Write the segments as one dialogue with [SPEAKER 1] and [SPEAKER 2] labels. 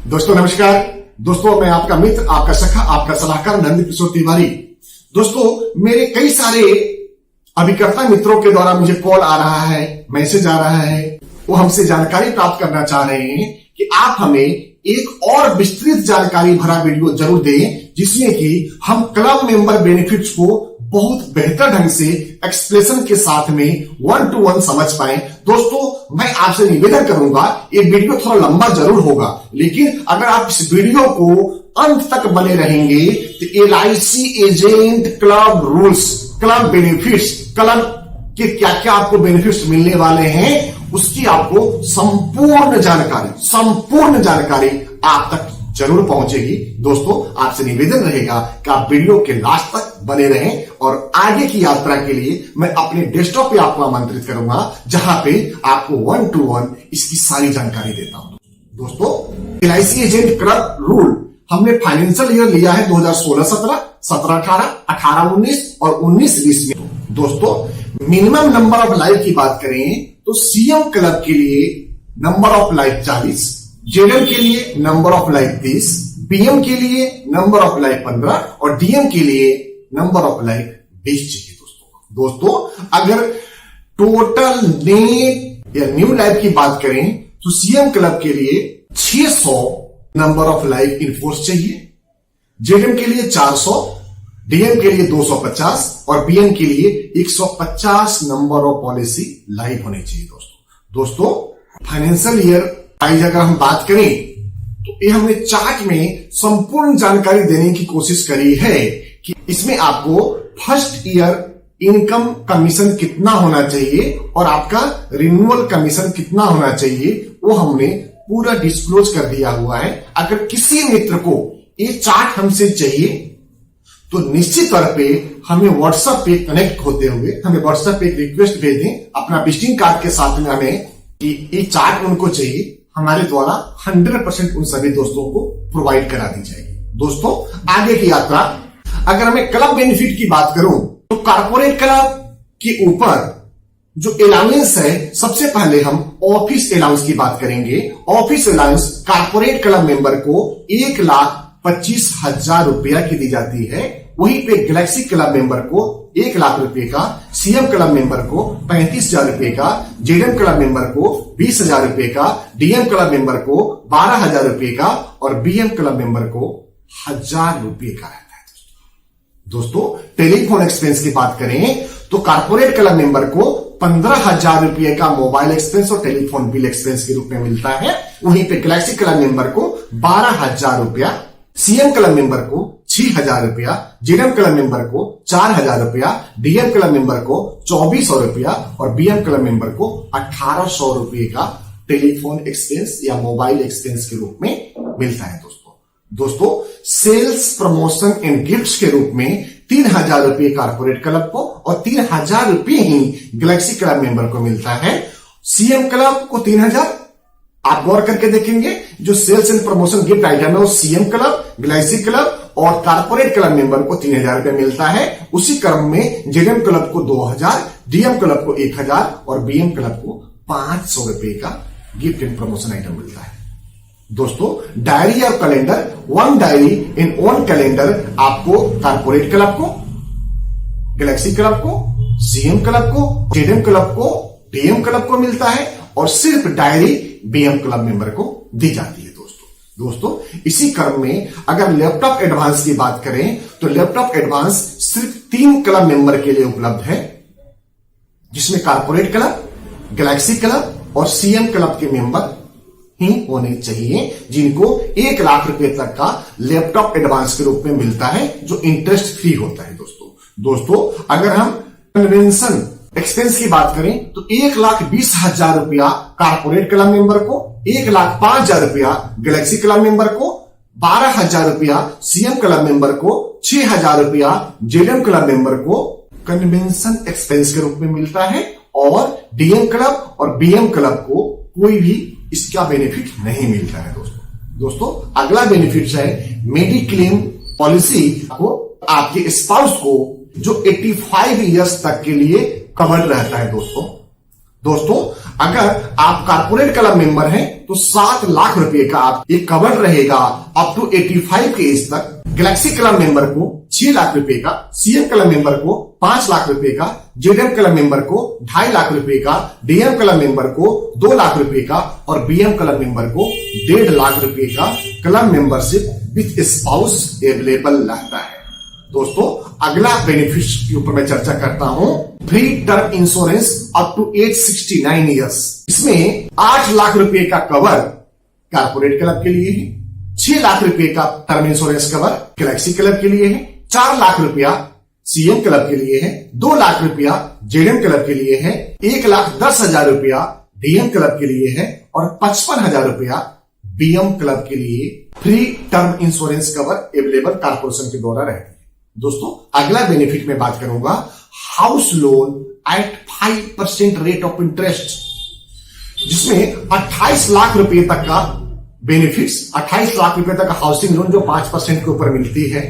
[SPEAKER 1] दोस्तों नमस्कार। दोस्तों मैं आपका मित्र, आपका सखा, आपका सलाहकार नंद किशोर तिवारी। दोस्तों मेरे कई सारे अभिकर्ता मित्रों के द्वारा मुझे कॉल आ रहा है, मैसेज आ रहा है, वो हमसे जानकारी प्राप्त करना चाह रहे हैं कि आप हमें एक और विस्तृत जानकारी भरा वीडियो जरूर दें, जिसमें कि हम क्लब मेंबर बेनिफिट्स को बहुत बेहतर ढंग से एक्सप्लेनेशन के साथ में 1 to 1 समझ पाए। दोस्तों मैं आपसे निवेदन करूंगा, ये वीडियो थोड़ा लंबा जरूर होगा, लेकिन अगर आप इस वीडियो को अंत तक बने रहेंगे तो LIC agent club rules, club benefits, club के क्या क्या आपको बेनिफिट्स मिलने वाले हैं, उसकी आपको संपूर्ण जानकारी आप तक जरूर पहुंचेगी। दोस्तों आपसे निवेदन रहेगा कि आप वीडियो के लास्ट तक बने रहें और आगे की यात्रा के लिए मैं अपने डेस्कटॉप पे आपको आमंत्रित करूंगा, जहां पे आपको 1 to 1 इसकी सारी जानकारी देता हूं। दोस्तों LIC एजेंट क्लब रूल हमने फाइनेंशियल ईयर लिया है 2016-17, 17-18, 18-19 और 19-20 में। दोस्तों मिनिमम नंबर ऑफ लाइफ की बात करें तो CM क्लब के लिए नंबर ऑफ लाइफ 40, JM के लिए नंबर ऑफ लाइफ 30, PM के लिए नंबर ऑफ लाइफ 15 और DM के लिए नंबर ऑफ लाइफ 20 चाहिए। दोस्तों अगर टोटल नेट या न्यू लाइफ की बात करें तो CM क्लब के लिए 600 number of life in force चाहिए, JM के लिए 400, DM के लिए 250 और PM के लिए 150 नंबर ऑफ पॉलिसी लाइव होनी चाहिए। दोस्तों फाइनेंशियल ईयर वाइज अगर हम बात करें तो ये हमने चार्ट में संपूर्ण जानकारी देने की कोशिश करी है कि इसमें आपको फर्स्ट ईयर इनकम कमीशन कितना होना चाहिए और आपका रिन्यूअल कमीशन कितना होना चाहिए, वो हमने पूरा डिस्क्लोज कर दिया हुआ है। अगर किसी मित्र को ये चार्ट हमसे चाहिए तो निश्चित तौर पे हमें व्हाट्सएप पे कनेक्ट होते हुए हमें व्हाट्सएप पे एक रिक्वेस्ट भेज दें अपना विजिटिंग कार्ड के साथ में, हमें कि ये चार्ट उनको चाहिए, हमारे द्वारा 100% उन सभी दोस्तों को प्रोवाइड करा दी जाएगी। दोस्तों आगे की यात्रा, अगर मैं क्लब बेनिफिट की बात करूं तो कॉर्पोरेट क्लब के ऊपर जो अलाउंस है, सबसे पहले हम ऑफिस अलाउंस की बात करेंगे। Office allowance corporate club member को 1,25,000 रुपया की दी जाती है। वहीं पे गैलेक्सी क्लब मेंबर को 1 लाख रुपए का, CM क्लब मेंबर को 35,000 रुपए का, JM क्लब मेंबर को 20,000 रुपए का, DM क्लब मेंबर को 12,000 रुपए का और BM क्लब मेंबर को 1,000 रुपए का रहता है। दोस्तों टेलीफोन एक्सपेंस की बात करें तो कॉर्पोरेट क्लब मेंबर को 15,000 रुपए का मोबाइल एक्सपेंस और टेलीफोन बिल एक्सपेंस के रूप में मिलता है। वहीं पे गैलेक्सी क्लब मेंबर को 12,000 रुपया, CM क्लब मेंबर को 6,000 रुपया, JM क्लब मेंबर को 4,000 रुपया, DM क्लब मेंबर को 2,400 रुपया और BM क्लब मेंबर को 1,800 रुपये का टेलीफोन एक्सपेंस या मोबाइल एक्सपेंस के रूप में मिलता है। दोस्तों सेल्स प्रमोशन एंड गिफ्ट्स के रूप में 3,000 रुपये कॉर्पोरेट क्लब को और 3,000 रुपये ही गैलेक्सी क्लब मेंबर को मिलता है। CM क्लब को 3,000, आप गौर करके देखेंगे जो sales and promotion gift item है वो CM क्लब, गैलेक्सी क्लब और कॉर्पोरेट क्लब मेंबर को 3,000 रुपये मिलता है। उसी क्रम में JM क्लब को 2,000, DM क्लब को 1,000 और BM क्लब को 500 रुपये का गिफ्ट एंड प्रमोशन आइटम मिलता है। दोस्तों डायरी और कैलेंडर, 1 डायरी इन 1 कैलेंडर आपको कॉर्पोरेट क्लब को, गैलेक्सी क्लब को, CM क्लब को, JM क्लब को, DM क्लब को मिलता है और सिर्फ डायरी BM क्लब मेंबर को दी जाती है। दोस्तों इसी क्रम में अगर लैपटॉप एडवांस की बात करें तो लैपटॉप एडवांस सिर्फ 3 क्लब मेंबर के लिए उपलब्ध है, जिसमें कॉर्पोरेट क्लब, गैलेक्सी क्लब और CM क्लब के मेंबर ही होने चाहिए, जिनको 1 लाख रुपए तक का लैपटॉप एडवांस के रूप में मिलता है, जो इंटरेस्ट फ्री होता है। दोस्तों अगर हम कन्वेंशन एक्सपेंस की बात करें तो 1,20,000 रुपया कॉर्पोरेट क्लब मेंबर को, 1,05,000 रुपया गैलेक्सी क्लब मेंबर को, 12,000 रुपया CM क्लब मेंबर को, 6,000 रुपया JM क्लब मेंबर को कन्वेंशन एक्सपेंस के रूप में मिलता है और DM क्लब और BM क्लब को कोई भी इसका बेनिफिट नहीं मिलता है। दोस्तों अगला बेनिफिट है मेडिक्लेम पॉलिसी को आपके स्पाउस को जो 85 इयर्स तक के लिए कवर्ड रहता है। दोस्तों अगर आप कारपोरेट क्लब मेंबर हैं तो 7 लाख रुपए का आप एक कवर रहेगा अप टू 85 के एज तक। गैलेक्सी क्लब मेंबर को 6 लाख रुपए का, सीएम क्लब मेंबर को 5 लाख रुपए का, जेडएम क्लब मेंबर को 2.5 लाख रुपए का, डीएम क्लब मेंबर को 2 लाख रुपए का और बीएम क्लब मेंबर को 1.5 लाख रुपए का club membership with spouse available रहता है। दोस्तों अगला बेनिफिट के ऊपर मैं चर्चा करता हूं, free term insurance up to age 69 years. इसमें 8 लाख रुपए का कवर कारपोरेट क्लब के लिए है, 6 लाख रुपए का term insurance cover Galaxy club के लिए है, 4 लाख रुपया सीएम क्लब के लिए है, 2 लाख रुपया जेडएम क्लब के लिए है, 1,10,000 रुपया डीएम क्लब के लिए है और 55,000 रुपया बीएम क्लब के लिए free term insurance cover available corporation के द्वारा रहती है। दोस्तों अगला बेनिफिट में बात करूंगा, house loan eight 5% rate of interest, जिसमें 28 लाख रुपए तक का बेनिफिट्स, 28 लाख रुपए तक का हाउसिंग लोन जो 5% के ऊपर मिलती है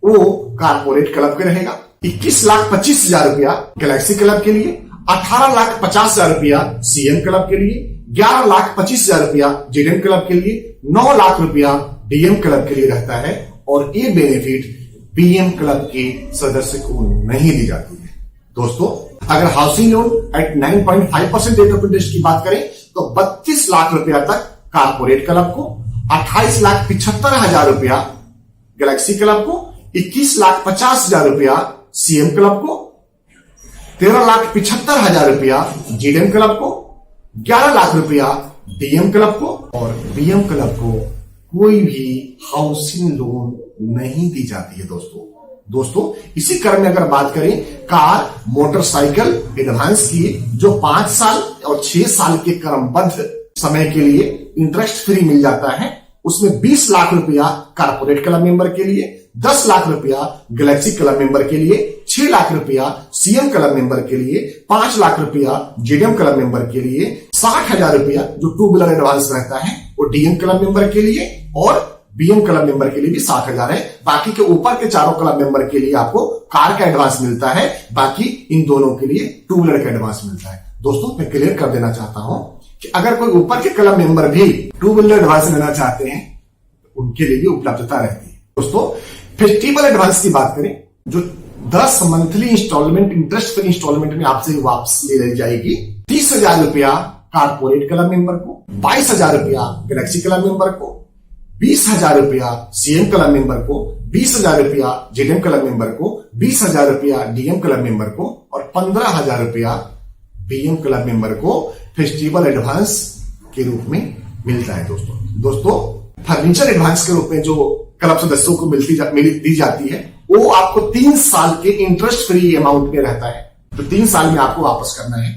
[SPEAKER 1] वो कारपोरेट क्लब के रहेगा। 21,25,000 रुपया गैलेक्सी क्लब के लिए, 18,50,000 रुपया सीएम क्लब के लिए, 11,25,000 रुपया जेडएम क्लब के लिए, 9 लाख रुपया डीएम क्लब के लिए रहता है और ये बेनिफिट बीएम क्लब के सदस्य को नहीं दी जाती है। दोस्तों अगर housing loan eight 9.5% rate of interest की बात करें तो 32 लाख रुपया तक कारपोरेट क्लब को, 28,75,000 रुपया गैलेक्सी क्लब को, 21,50,000 रुपया सीएम क्लब को, 13,75,000 रुपया जेडएम क्लब को, 11 लाख रुपया डीएम क्लब को और बीएम क्लब को कोई भी हाउसिंग लोन नहीं दी जाती है। दोस्तों इसी क्रम में अगर बात करें कार मोटरसाइकिल एडवांस की, जो 5 साल और 6 साल के क्रमबद्ध समय के लिए इंटरेस्ट फ्री मिल जाता है, उसमें 20 लाख रुपया कारपोरेट क्लब मेंबर के लिए, 10 लाख रुपया गैलेक्सी क्लब मेंबर के लिए, 6 लाख रुपया सीएम क्लब मेंबर के लिए, 5 लाख रुपया जेडएम क्लब मेंबर के लिए, 60,000 रुपया जो 2 व्हीलर एडवांस रहता है वो डीएम क्लब मेंबर के लिए और बीएम क्लब मेंबर के लिए भी 60,000 है। बाकी के ऊपर के चारों क्लब मेंबर के लिए आपको कार का एडवांस मिलता है, बाकी इन दोनों के लिए 2 व्हीलर का एडवांस मिलता है। दोस्तों मैं क्लियर कर देना चाहता हूं कि अगर कोई ऊपर के क्लब मेंबर भी 2 व्हीलर एडवांस लेना चाहते हैं तो उनके लिए भी उपलब्धता रहती है। दोस्तों फेस्टिवल एडवांस की बात करें, जो 10 monthly installment interest free installment में आपसे वापस ले ली जाएगी। 30,000 रुपया कारपोरेट क्लब मेंबर को, 22,000 रुपया गैलेक्सी क्लब मेंबर को, 20,000 रुपया सीएम क्लब मेंबर को, 20,000 रुपया जेडएम क्लब मेंबर को, 20,000 रुपया डीएम क्लब मेंबर को और 15,000 रुपया बीएम क्लब मेंबर को फेस्टिवल एडवांस के रूप में मिलता है। दोस्तों फर्नीचर एडवांस के रूप में जो क्लब सदस्यों को दी जाती है वो आपको 3 साल के इंटरेस्ट फ्री अमाउंट में रहता है, तो 3 साल में आपको वापस करना है।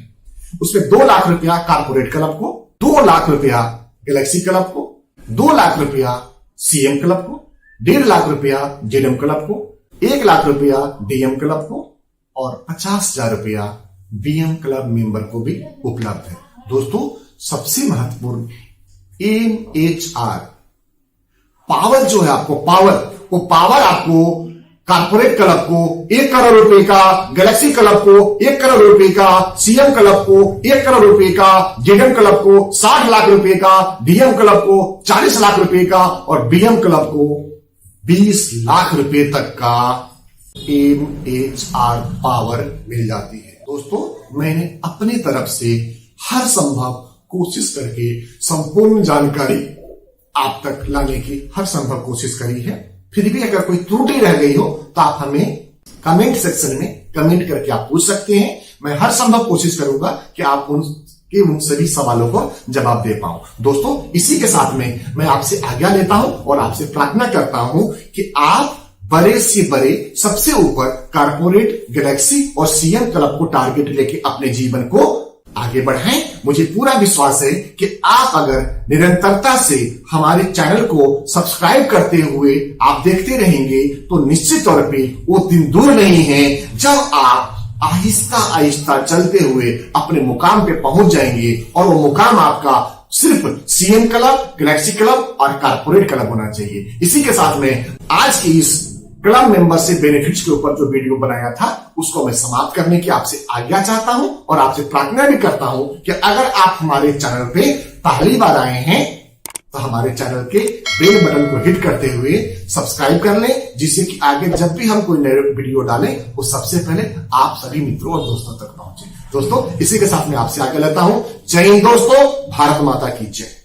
[SPEAKER 1] उसमें 2 लाख रुपया कारपोरेट क्लब को, 2 लाख रुपया गैलेक्सी क्लब को, 2 लाख रुपया सीएम क्लब को, 1.5 लाख रुपया जेडएम क्लब को, 1 लाख रुपया डीएम क्लब को और 50,000 रुपया बीएम क्लब मेंबर को भी उपलब्ध है। दोस्तों सबसे महत्वपूर्ण एमएचआर पावर जो है आपको वो पावर आपको कारपोरेट क्लब को 1 करोड़ रुपए का, गैलेक्सी क्लब को 1 करोड़ रुपए का, सीएम क्लब को 1 करोड़ रुपए का, जेडएम क्लब को 60 लाख रुपए का, डीएम क्लब को 40 लाख रुपए का और बीएम क्लब को 20 लाख रुपए तक का एमएचआर पावर मिल जाती है। दोस्तों मैंने अपनी तरफ से हर संभव कोशिश करके संपूर्ण जानकारी आप तक लाने की हर संभव कोशिश करी है। फिर भी अगर कोई त्रुटि रह गई हो तो आप हमें कमेंट सेक्शन में कमेंट करके आप पूछ सकते हैं। मैं हर संभव कोशिश करूंगा कि आप उन सभी सवालों को जवाब दे पाऊं। दोस्तों इसी के साथ में मैं आपसे आज्ञा लेता हूं और आपसे प्रार्थना करता हूं कि आप बड़े से बड़े सबसे ऊपर कारपोरेट गैलेक्सी और सीएम क्लब को टारगेट लेके अपने जीवन को आगे बढ़ाएं। मुझे पूरा विश्वास है कि आप अगर निरंतरता से हमारे चैनल को सब्सक्राइब करते हुए आप देखते रहेंगे तो निश्चित तौर पे वो दिन दूर नहीं है जब आप आहिस्ता आहिस्ता चलते हुए अपने मुकाम पे पहुंच जाएंगे और वो मुकाम आपका सिर्फ सीएम क्लब, गैलेक्सी क्लब और कारपोरेट क्लब होना चाहिए। इसी के साथ में आज की इस क्लब मेंबर से बेनिफिट्स के ऊपर जो वीडियो बनाया था उसको मैं समाप्त करने की आपसे आज्ञा चाहता हूं और आपसे प्रार्थना भी करता हूं कि अगर आप हमारे चैनल पे पहली बार आए हैं तो हमारे चैनल के बेल बटन को हिट करते हुए सब्सक्राइब कर लें, जिससे कि आगे जब भी हम कोई नए वीडियो डालें वो सबसे पहले आप सभी मित्रों और दोस्तों तक पहुंचे। दोस्तों इसी के साथ मैं आपसे आगे लेता हूं। जय हिंद दोस्तों, भारत माता की जय।